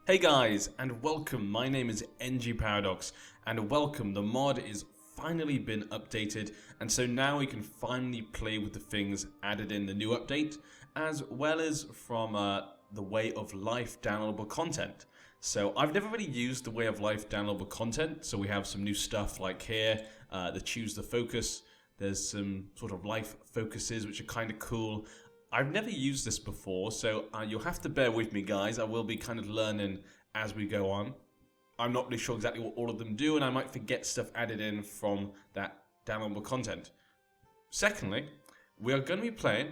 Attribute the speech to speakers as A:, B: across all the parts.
A: Hey guys, and welcome. My name is NG Paradox, and welcome. The mod is finally been updated, and so now we can finally play with the things added in the new update, as well as from the Way of Life downloadable content. So I've never really used the Way of Life downloadable content, so we have some new stuff like here, the Choose the Focus. There's some sort of life focuses which are kind of cool. I've never used this before, so you'll have to bear with me, guys. I will be kind of learning as we go on. I'm not really sure exactly what all of them do, and I might forget stuff added in from that downloadable content. Secondly, we are going to be playing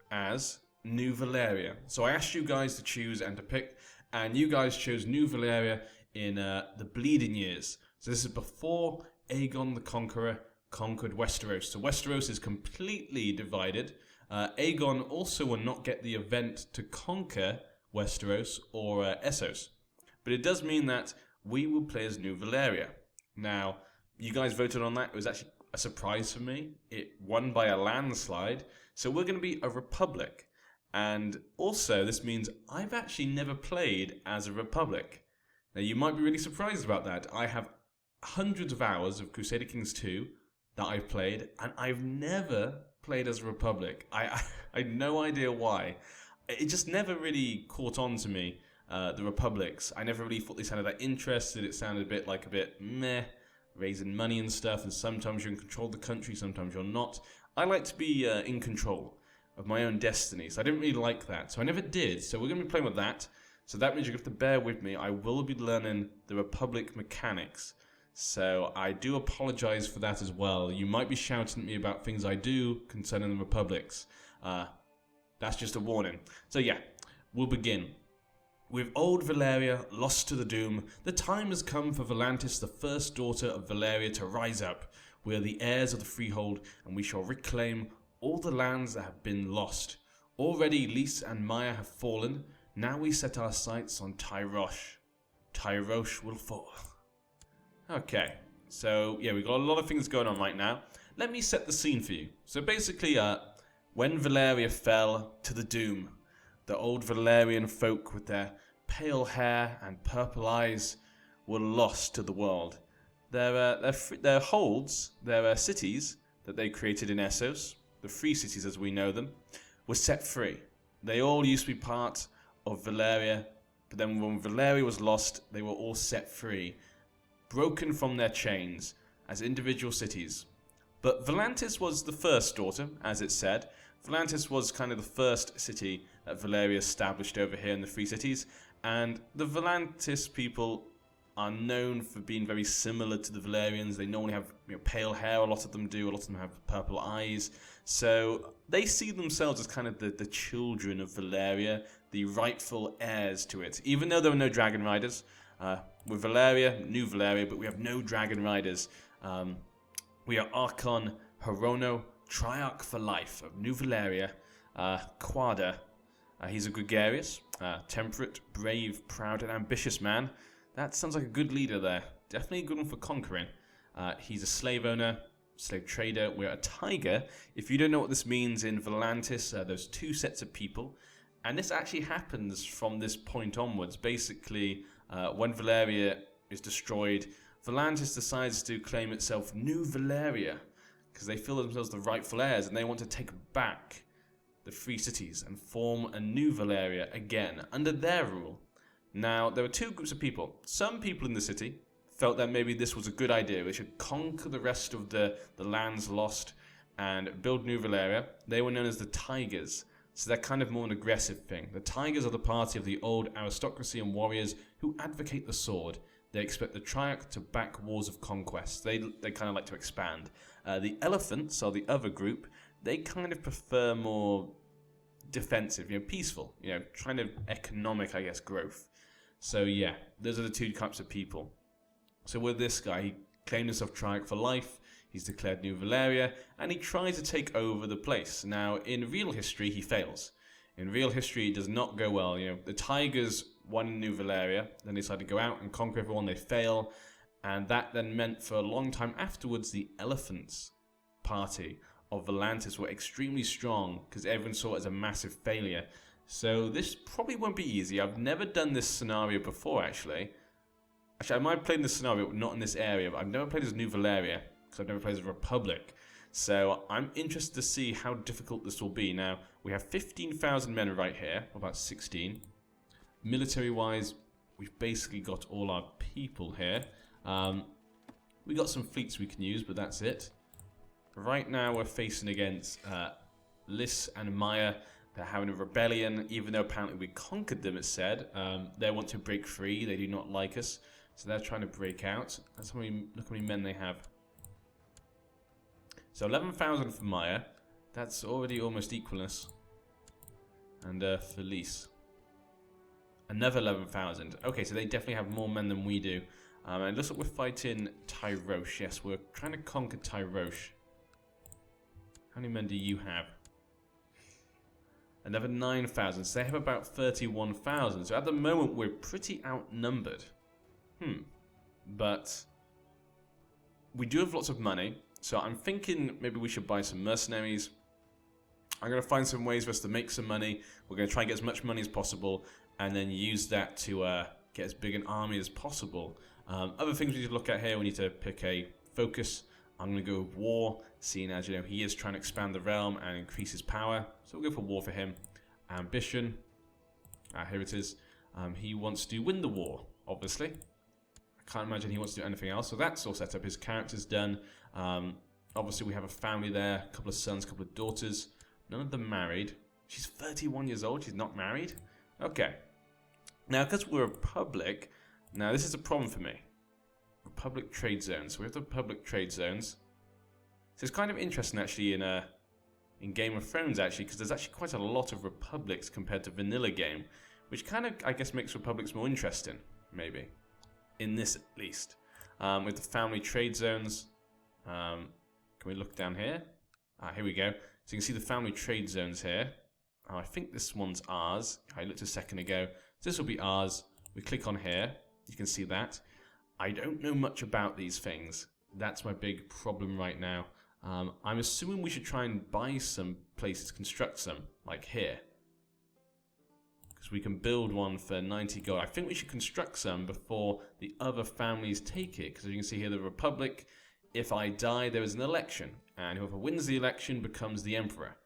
A: as New Valyria. So I asked you guys to choose and to pick, and you guys chose New Valyria in the Bleeding Years. So this is before Aegon the Conqueror conquered Westeros. So Westeros is completely divided. Aegon also will not get the event to conquer Westeros or Essos. But it does mean that we will play as New Valyria. Now, you guys voted on that. It was actually a surprise for me. It won by a landslide. So we're going to be a republic. And also, this means I've actually never played as a republic. Now, you might be really surprised about that. I have hundreds of hours of Crusader Kings 2 that I've played, and I've never played as a republic. I had no idea why. It just never really caught on to me, the republics. I never really thought they sounded that interested. It sounded a bit meh, raising money and stuff, and sometimes you're in control of the country, sometimes you're not. I like to be in control of my own destiny, so I didn't really like that. So I never did, so we're going to be playing with that. So that means you're going to have to bear with me. I will be learning the republic mechanics. So I do apologize for that as well. You might be shouting at me about things I do concerning the republics. That's just a warning. So yeah, we'll begin. With old Valyria lost to the doom, the time has come for Volantis, the first daughter of Valyria, to rise up. We are the heirs of the freehold, and we shall reclaim all the lands that have been lost. Already Lys and Maya have fallen. Now we set our sights on Tyrosh. Tyrosh will fall. Okay, so yeah, we've got a lot of things going on right now. Let me set the scene for you. So basically, when Valyria fell to the doom, the old Valyrian folk with their pale hair and purple eyes were lost to the world. Their holds, their cities that they created in Essos, the freecities as we know them, were set free. They all used to be part of Valyria, but then when Valyria was lost, they were all set free, broken from their chains as individual cities. But Volantis was the first daughter, as it said. Volantis was kind of the first city that Valyria established over here in the Free Cities, and the Volantis people are known for being very similar to the Valyrians. They normally have pale hair, a lot of them do, a lot of them have purple eyes. So they see themselves as kind of the children of Valyria, the rightful heirs to it, even though there were no dragon riders. With Valyria, New Valyria, but we have no dragon riders. We are Archon Hrono, Triarch for life of New Valyria, Quada. He's a gregarious, temperate, brave, proud, and ambitious man. That sounds like a good leader there. Definitely a good one for conquering. He's a slave owner, slave trader. We're a tiger. If you don't know what this means in Volantis, there's two sets of people. And this actually happens from this point onwards. Basically, when Valyria is destroyed, Volantis decides to claim itself New Valyria because they feel themselves the rightful heirs and they want to take back the free cities and form a New Valyria again under their rule. Now, there were two groups of people. Some people in the city felt that maybe this was a good idea. They should conquer the rest of the lands lost and build New Valyria. They were known as the Tigers. So they're kind of more an aggressive thing. The Tigers are the party of the old aristocracy and warriors who advocate the sword. They expect the Triarch to back wars of conquest. They kind of like to expand. The Elephants are the other group. They kind of prefer more defensive, peaceful, kind of economic, I guess, growth. So yeah, those are the two types of people. So with this guy, he claimed himself Triarch for life. He's declared New Valyria, and he tries to take over the place. Now, in real history, he fails. In real history, it does not go well. The Tigers won in New Valyria, then they decide to go out and conquer everyone. They fail, and that then meant for a long time afterwards, the Elephants party of Volantis were extremely strong because everyone saw it as a massive failure. So this probably won't be easy. I've never done this scenario before, actually. Actually, I might have played this scenario, but not in this area. But I've never played as New Valyria, because I've never played as Republic. So I'm interested to see how difficult this will be. Now, we have 15,000 men right here, about 16. Military-wise, we've basically got all our people here. We got some fleets we can use, but that's it. Right now, we're facing against Lys and Maya. They're having a rebellion, even though apparently we conquered them, it's said. They want to break free. They do not like us. So they're trying to break out. That's how many, look how many men they have. So 11,000 for Maya. That's already almost equalness. And for Lys, another 11,000. Okay, so they definitely have more men than we do. And it looks like we're fighting Tyrosh. Yes, we're trying to conquer Tyrosh. How many men do you have? Another 9,000. So they have about 31,000. So at the moment, we're pretty outnumbered. But we do have lots of money. So I'm thinking maybe we should buy some mercenaries. I'm going to find some ways for us to make some money. We're going to try and get as much money as possible. And then use that to get as big an army as possible. Other things we need to look at here. We need to pick a focus. I'm going to go with war, seeing as, you know, he is trying to expand the realm and increase his power. So we'll go for war for him. Ambition. Here it is. He wants to win the war, obviously. I can't imagine he wants to do anything else. So that's all set up. His character's done. Obviously, we have a family there. A couple of sons, a couple of daughters. None of them married. She's 31 years old. She's not married. Okay. Now, because we're a republic, now this is a problem for me. Republic trade zones. So we have the public trade zones. So it's kind of interesting actually in Game of Thrones actually, because there's actually quite a lot of republics compared to vanilla game, which kind of, I guess, makes republics more interesting, maybe. In this at least. With the family trade zones. Can we look down here? Here we go. So you can see the family trade zones here. I think this one's ours. I looked a second ago. So this will be ours. We click on here. You can see that. I don't know much about these things. That's my big problem right now. I'm assuming we should try and buy some places to construct some, like here. Because we can build one for 90 gold. I think we should construct some before the other families take it. Because as you can see here, the Republic, if I die, there is an election. And whoever wins the election becomes the Emperor.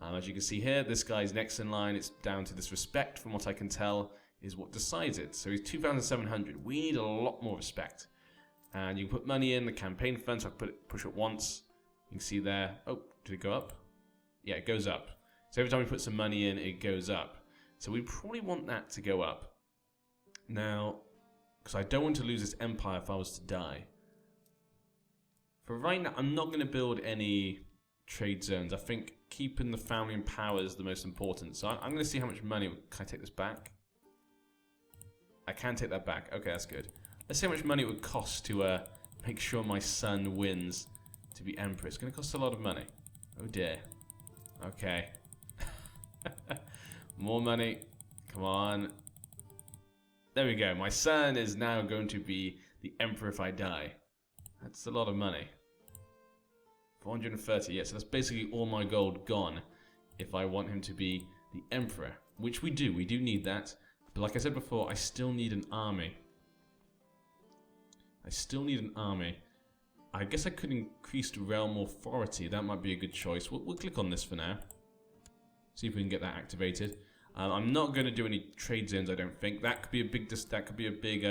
A: As you can see here, this guy's next in line. It's down to this respect, from what I can tell, is what decides it. So he's 2,700. We need a lot more respect. And you can put money in the campaign fund. So I push it once. You can see there. Oh, did it go up? Yeah, it goes up. So every time we put some money in, it goes up. So we probably want that to go up. Now, because I don't want to lose this empire if I was to die. For right now, I'm not going to build any trade zones. I think keeping the family in power is the most important. So I'm going to see how much money. Can I take this back? I can take that back. Okay, that's good. Let's see how much money it would cost to make sure my son wins to be emperor. It's going to cost a lot of money. Oh dear. Okay. More money. Come on. There we go. My son is now going to be the emperor if I die. That's a lot of money. 430. Yeah, so that's basically all my gold gone if I want him to be the emperor. Which we do. We do need that. But like I said before, I still need an army. I still need an army. I guess I could increase the realm authority. That might be a good choice. We'll click on this for now. See if we can get that activated. I'm not going to do any trade zones, I don't think. That could be a big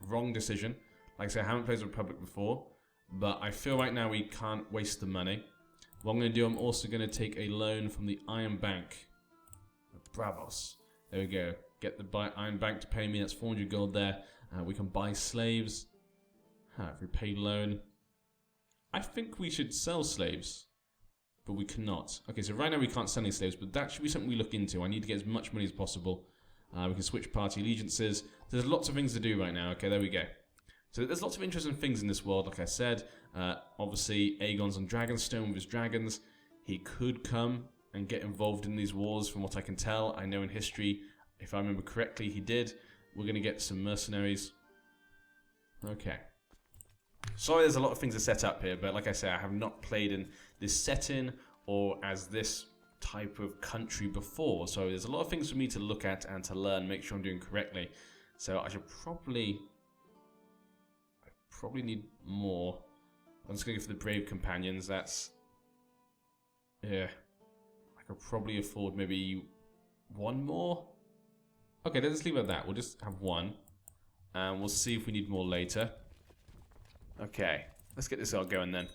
A: wrong decision. Like I said, I haven't played as a Republic before. But I feel right now we can't waste the money. What I'm going to do, I'm also going to take a loan from the Iron Bank. Bravos. There we go. Get the Iron Bank to pay me. That's 400 gold there. We can buy slaves. Repay loan. I think we should sell slaves. But we cannot. Okay, so right now we can't sell any slaves. But that should be something we look into. I need to get as much money as possible. We can switch party allegiances. There's lots of things to do right now. Okay, there we go. So there's lots of interesting things in this world, like I said. Obviously, Aegon's on Dragonstone with his dragons. He could come and get involved in these wars, from what I can tell. I know in history, if I remember correctly, he did. We're going to get some mercenaries. Okay. Sorry, there's a lot of things to set up here, but like I say, I have not played in this setting or as this type of country before, so there's a lot of things for me to look at and to learn, make sure I'm doing correctly. So I should probably need more. I'm just going to go for the brave companions. That's, yeah, I could probably afford maybe one more. Okay, let's leave it at that. We'll just have one, and we'll see if we need more later. Okay, let's get this all going then.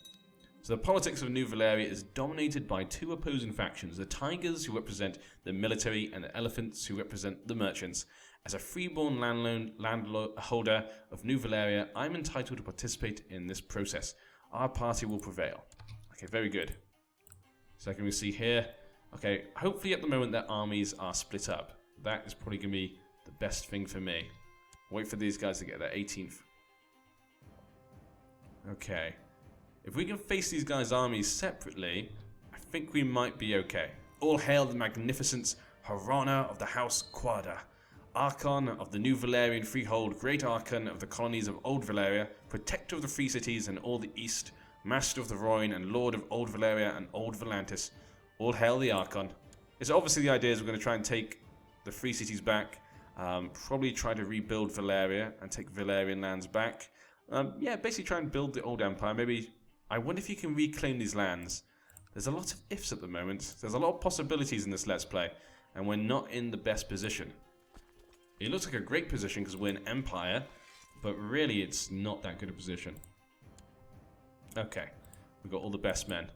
A: So the politics of New Valyria is dominated by two opposing factions, the Tigers, who represent the military, and the Elephants, who represent the merchants. As a freeborn landholder of New Valyria, I'm entitled to participate in this process. Our party will prevail. Okay, very good. So can we see here? Okay, hopefully at the moment their armies are split up. That is probably going to be the best thing for me. Wait for these guys to get their 18th. Okay. If we can face these guys' armies separately, I think we might be okay. All hail the magnificent Harana of the House Quada, Archon of the New Valyrian Freehold, Great Archon of the colonies of Old Valyria, Protector of the Free Cities and all the East, Master of the Rhoyne and Lord of Old Valyria and Old Volantis. All hail the Archon. So obviously the idea is we're going to try and take the Free Cities back, probably try to rebuild Valyria and take Valyrian lands back. Yeah, basically try and build the old empire. Maybe, I wonder if you can reclaim these lands. There's a lot of ifs at the moment. There's a lot of possibilities in this Let's Play, and we're not in the best position. It looks like a great position because we're an empire, but really it's not that good a position. Okay, we've got all the best men.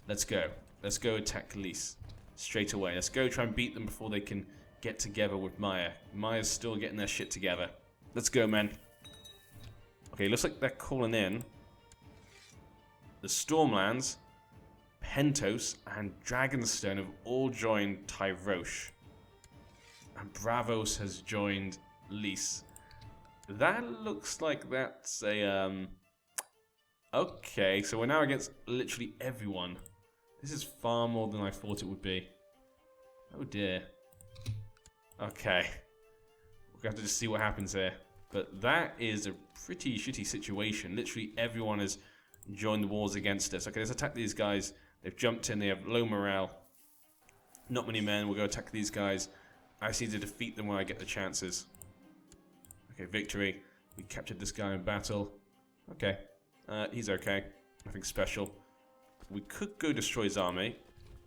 A: Let's go. Let's go attack Lys straight away. Let's go try and beat them before they can get together with Maya. Maya's still getting their shit together. Let's go, men. Okay, looks like they're calling in the Stormlands, Pentos, and Dragonstone have all joined Tyrosh. And Bravos has joined Lys. That looks like that's a, okay, so we're now against literally everyone. This is far more than I thought it would be. Oh dear. Okay. We're going to have to just see what happens here. But that is a pretty shitty situation. Literally everyone has joined the wars against us. Okay, let's attack these guys. They've jumped in, they have low morale. Not many men, we'll go attack these guys. I just need to defeat them when I get the chances. Okay, victory. We captured this guy in battle. Okay, he's okay. Nothing special. We could go destroy his army,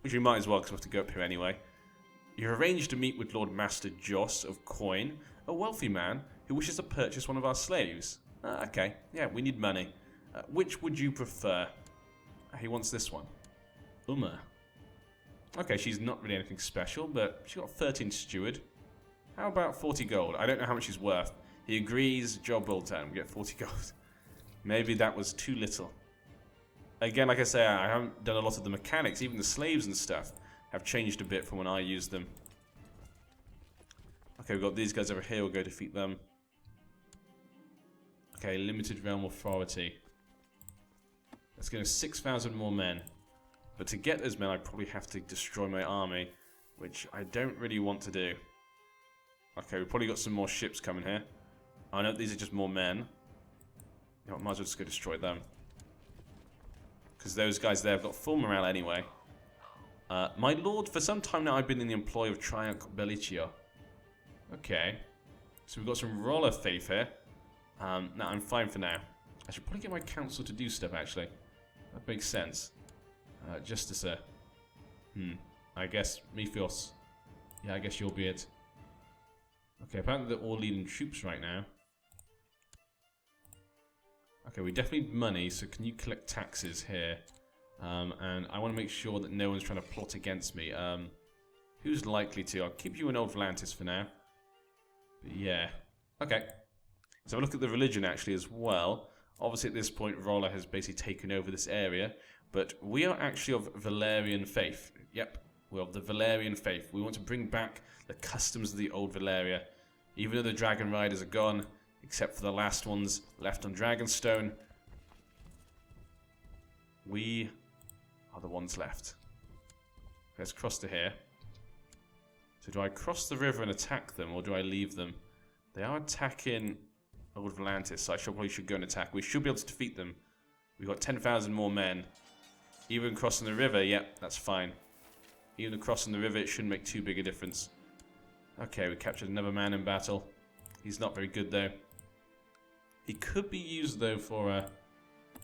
A: which we might as well because we have to go up here anyway. You've arranged to meet with Lord Master Joss of Coin, a wealthy man who wishes to purchase one of our slaves. Okay, yeah, we need money. Which would you prefer? He wants this one. Uma. Okay, she's not really anything special, but she got 13 steward. How about 40 gold? I don't know how much she's worth. He agrees, job well done. We get 40 gold. Maybe that was too little. Again, like I say, I haven't done a lot of the mechanics. Even the slaves and stuff have changed a bit from when I used them. Okay, we've got these guys over here. We'll go defeat them. Okay, limited realm authority. Let's go 6,000 more men. But to get those men, I probably have to destroy my army, which I don't really want to do. Okay, we've probably got some more ships coming here. I know these are just more men. You know, I might as well just go destroy them. Because those guys there have got full morale anyway. My lord, for some time now I've been in the employ of Triumph Bellicio. Okay. So we've got some roller faith here. No, I'm fine for now. I should probably get my council to do stuff, actually. That makes sense. Justicer. I guess Mephios. Yeah, I guess you'll be it. Okay, apparently they're all leading troops right now. Okay, we definitely need money, so can you collect taxes here? And I want to make sure that no one's trying to plot against me. Who's likely to? I'll keep you in Old Volantis for now. But yeah. Okay. So look at the religion actually as well. Obviously at this point Rolla has basically taken over this area. But we are actually of Valyrian faith. Yep, we're of the Valyrian faith. We want to bring back the customs of the old Valyria. Even though the Dragon Riders are gone, except for the last ones left on Dragonstone, we are the ones left. Let's cross to here. So do I cross the river and attack them, or do I leave them? They are attacking Old Volantis, so I probably should go and attack. We should be able to defeat them. We've got 10,000 more men. Even crossing the river, yep, that's fine. Even crossing the river, it shouldn't make too big a difference. Okay, we captured another man in battle. He's not very good, though. He could be used, though, for...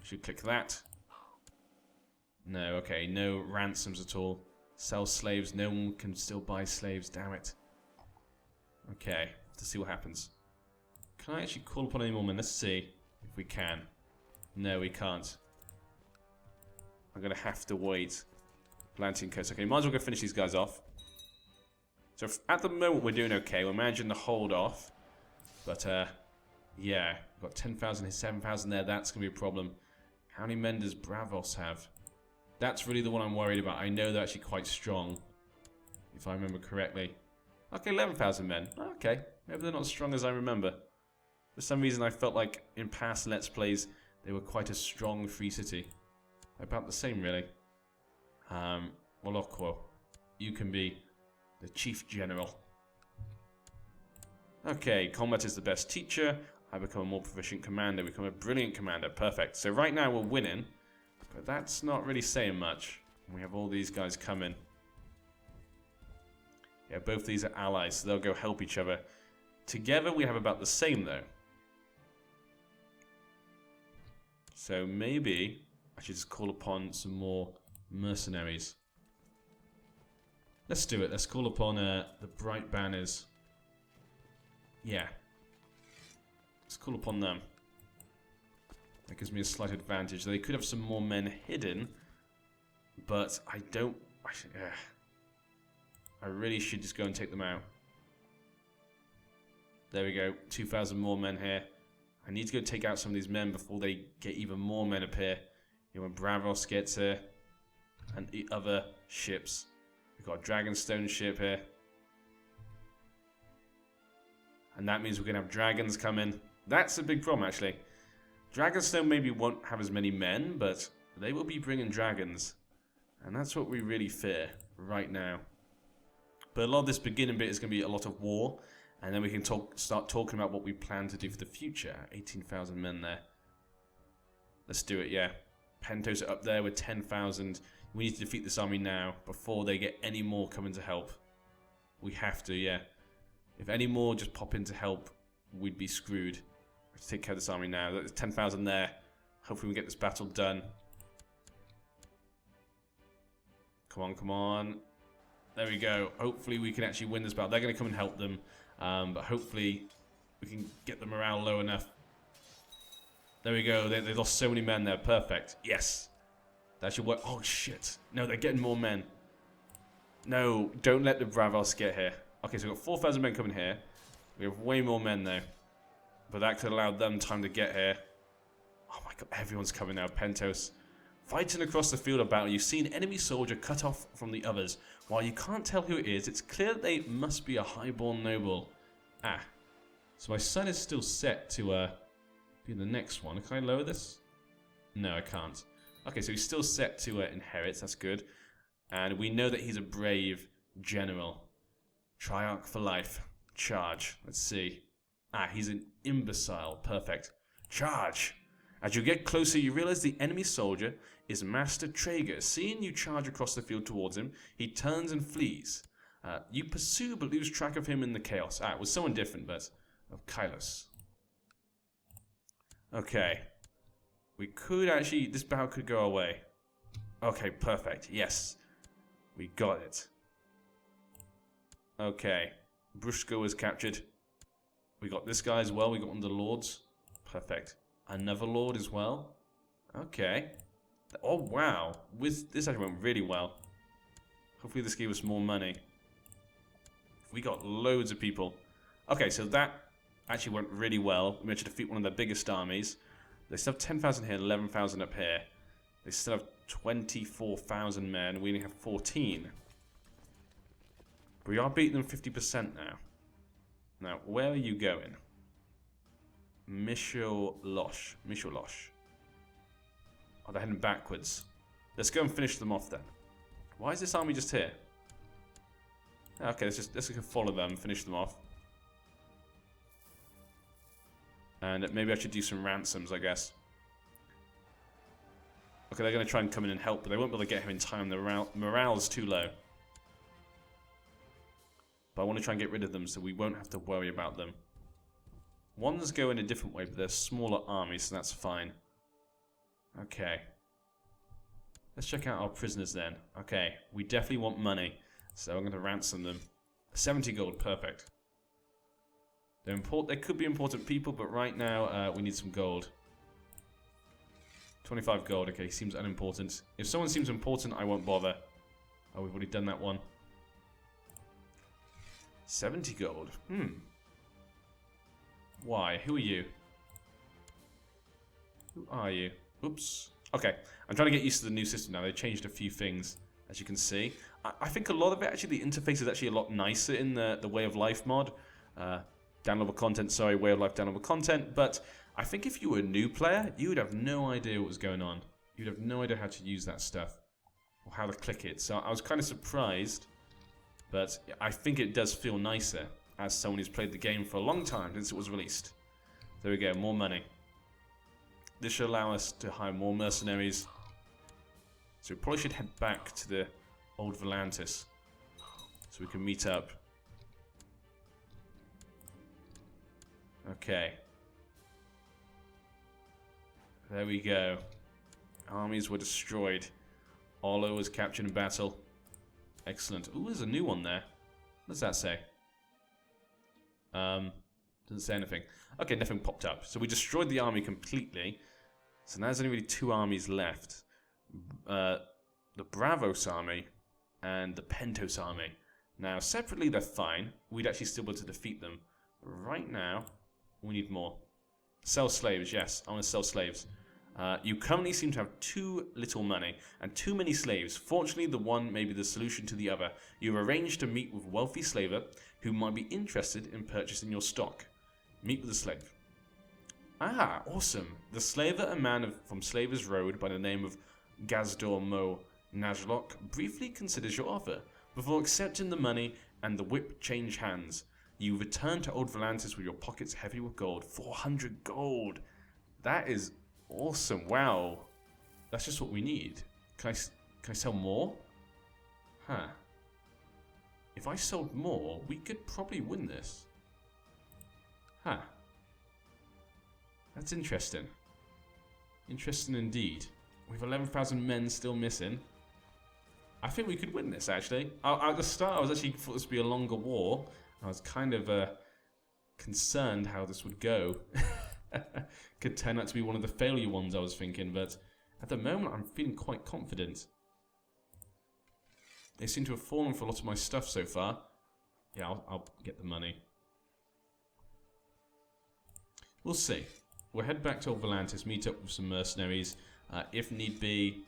A: should click that. No, okay, no ransoms at all. Sell slaves, no one can still buy slaves, damn it. Okay, let's see what happens. Can I actually call upon any more men? Let's see if we can. No, we can't. I'm going to have to wait. Planting coast. Okay, might as well go finish these guys off. So at the moment we're doing okay. We're managing to hold off. But, yeah. We've got 10,000 here, 7,000 there. That's going to be a problem. How many men does Bravos have? That's really the one I'm worried about. I know they're actually quite strong. If I remember correctly. Okay, 11,000 men. Okay. Maybe they're not as strong as I remember. For some reason I felt like in past Let's Plays they were quite a strong free city. About the same, really. Molokwo, you can be the chief general. Okay, combat is the best teacher. I become a more proficient commander. We become a brilliant commander. Perfect. So right now we're winning, but that's not really saying much. We have all these guys coming. Yeah, both these are allies, so they'll go help each other. Together we have about the same, though. So maybe I should just call upon some more mercenaries. Let's do it. Let's call upon the Bright Banners. Yeah. Let's call upon them. That gives me a slight advantage. They could have some more men hidden, but I don't... I really should just go and take them out. There we go. 2,000 more men here. I need to go take out some of these men before they get even more men up here. You know, when Bravos gets here. And the other ships. We've got a Dragonstone ship here. And that means we're going to have dragons coming. That's a big problem, actually. Dragonstone maybe won't have as many men, but they will be bringing dragons. And that's what we really fear right now. But a lot of this beginning bit is going to be a lot of war. And then we can start talking about what we plan to do for the future. 18,000 men there. Let's do it, yeah. Pentos are up there with 10,000. We need to defeat this army now before they get any more coming to help. We have to, yeah. If any more just pop in to help, we'd be screwed. Let's take care of this army now. There's 10,000 there. Hopefully we get this battle done. Come on, come on. There we go. Hopefully we can actually win this battle. They're going to come and help them. But hopefully we can get the morale low enough. There we go. They lost so many men there. Perfect. Yes. That should work. Oh, shit. No, they're getting more men. No, don't let the Bravos get here. Okay, so we've got 4,000 men coming here. We have way more men, though. But that could allow them time to get here. Oh, my God. Everyone's coming now. Pentos. Fighting across the field of battle, you see an enemy soldier cut off from the others. While you can't tell who it is, it's clear that they must be a highborn noble. Ah. So my son is still set to be the next one. Can I lower this? No, I can't. Okay, so he's still set to inherit. That's good. And we know that he's a brave general. Triarch for life. Charge. Let's see. Ah, he's an imbecile. Perfect. Charge. As you get closer, you realize the enemy soldier is Master Traeger. Seeing you charge across the field towards him, he turns and flees. You pursue but lose track of him in the chaos. Ah, it was someone different, but of Kylos. Okay. We could actually... This battle could go away. Okay, perfect. Yes. We got it. Okay. Brushko was captured. We got this guy as well. We got one of the lords. Perfect. Another lord as well. Okay. Oh, wow. This actually went really well. Hopefully this gave us more money. We got loads of people. Okay, so that actually went really well. We managed to defeat one of their biggest armies. They still have 10,000 here, 11,000 up here. They still have 24,000 men. We only have 14. But we are beating them 50% now. Now, where are you going? Misholosh. Oh, they're heading backwards. Let's go and finish them off then. Why is this army just here? Okay, let's go follow them and finish them off. And maybe I should do some ransoms, I guess. Okay, they're going to try and come in and help, but they won't be able to get him in time. The morale's too low. But I want to try and get rid of them so we won't have to worry about them. Ones go in a different way, but they're smaller armies, so that's fine. Okay. Let's check out our prisoners then. Okay, we definitely want money, so I'm going to ransom them. 70 gold, perfect. They could be important people, but right now we need some gold. 25 gold, okay, seems unimportant. If someone seems important, I won't bother. Oh, we've already done that one. 70 gold, Why? Who are you? Who are you? Oops. Okay, I'm trying to get used to the new system now. They changed a few things, as you can see. I think a lot of it, actually, the interface is actually a lot nicer in the Way of Life mod. Downloadable content, sorry, Way of Life downloadable content. But I think if you were a new player, you would have no idea what was going on. You'd have no idea how to use that stuff. Or how to click it. So I was kind of surprised. But I think it does feel nicer as someone who's played the game for a long time since it was released. There we go, more money. This should allow us to hire more mercenaries. So we probably should head back to the old Volantis so we can meet up. Okay. There we go. Armies were destroyed. Arlo was captured in battle. Excellent. Ooh, there's a new one there. What does that say? Doesn't say anything. Okay, nothing popped up. So we destroyed the army completely. So now there's only really two armies left. The Bravos army and the Pentos army. Now, separately they're fine. We'd actually still be able to defeat them. But right now, we need more. Sell slaves, yes. I want to sell slaves. You currently seem to have too little money and too many slaves. Fortunately, the one may be the solution to the other. You've arranged to meet with a wealthy slaver who might be interested in purchasing your stock. Meet with the slave. Ah, awesome. The slaver, a man from Slaver's Road by the name of Gazdor Mo Najlok, briefly considers your offer. Before accepting the money and the whip change hands, you return to Old Volantis with your pockets heavy with gold. 400 gold. That is awesome. Wow. That's just what we need. Can I sell more? Huh. If I sold more, we could probably win this. Huh. That's interesting. Interesting indeed. With 11,000 men still missing, I think we could win this, actually. At the start, I was actually thought this would be a longer war. I was kind of concerned how this would go. Could turn out to be one of the failure ones I was thinking, but at the moment I'm feeling quite confident. They seem to have fallen for a lot of my stuff so far. Yeah, I'll get the money. We'll see. We'll head back to Old Volantis, meet up with some mercenaries. If need be,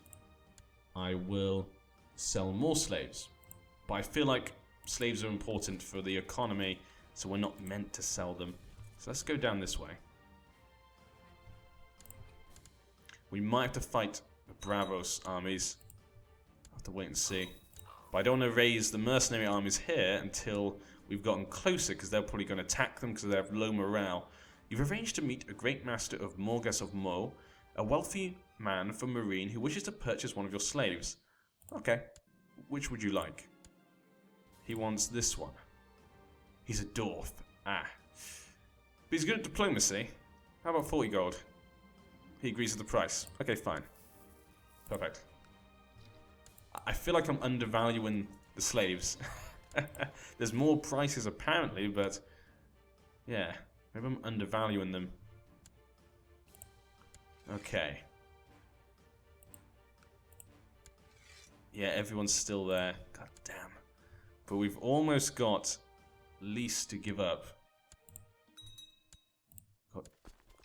A: I will sell more slaves. But I feel like slaves are important for the economy, so we're not meant to sell them. So let's go down this way. We might have to fight the Bravos armies. I'll have to wait and see. But I don't want to raise the mercenary armies here until we've gotten closer, because they're probably going to attack them because they have low morale. You've arranged to meet a great master of Morgas of Mo, a wealthy man from Marine who wishes to purchase one of your slaves. Okay, which would you like? He wants this one. He's a dwarf. Ah. But he's good at diplomacy. How about 40 gold? He agrees with the price. Okay, fine. Perfect. I feel like I'm undervaluing the slaves. There's more prices apparently, but yeah, maybe I'm undervaluing them. Okay. Yeah, everyone's still there. God damn. But we've almost got lease to give up.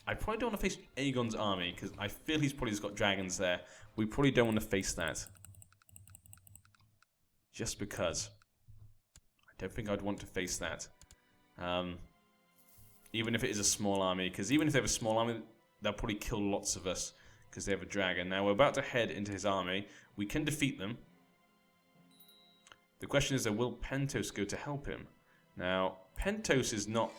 A: I probably don't want to face Aegon's army, because I feel he's probably just got dragons there. We probably don't want to face that. Just because. I don't think I'd want to face that. Even if it is a small army, because even if they have a small army, they'll probably kill lots of us, because they have a dragon. Now, we're about to head into his army. We can defeat them. The question is, will Pentos go to help him? Now, Pentos is not